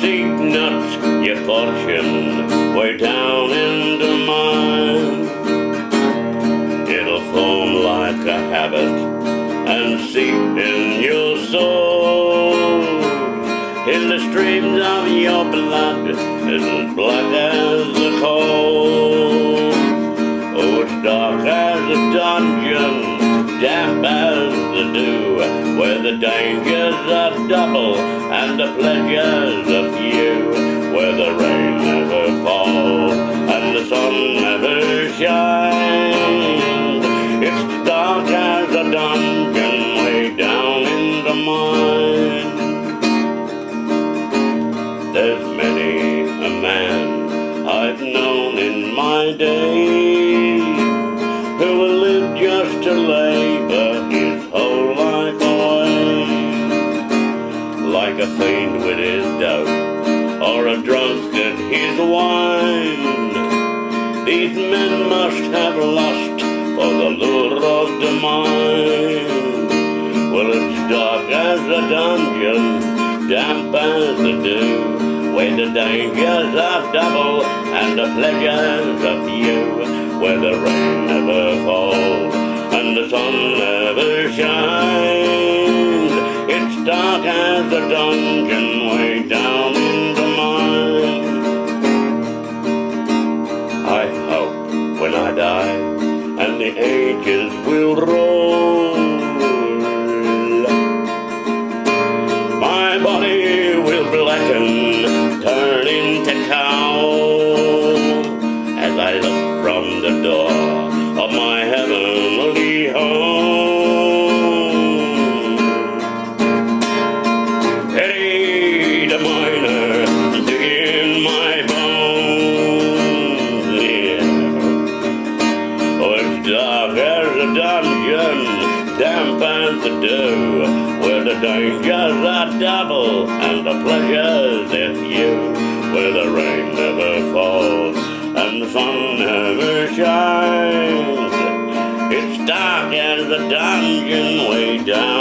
seek not your fortune way down into mine. It'll form like a habit and seep in your soul, till the streams of your blood is as black as the coal. Oh, it's dark as a dungeon, damp as the dew, where the dangers are double and the pleasures are few, where the rain never falls and the sun never shines. It's dark as a dungeon way down in the mine. There's many a man I've known in my day who will live just to labor his whole life away, like a fiend with his dope or a drunkard his wine. These men must have lust for the lure of the mind. Well, it's dark as a dungeon, damp as the dew, where the dangers are double and the pleasures are few, where the rain never falls and the sun never shines. It's dark as a dungeon way down in the mine. I hope when I die and the ages will roll, my body will blacken, turn into cowl, as I look from the door of my heavenly home. Eddie the miner, digging my bones, yeah. Oh, it's dark as a dungeon, damp as the dew, where the dangers are double and the pleasures are few, where the rain never falls and the sun never shines. It's dark as a dungeon way down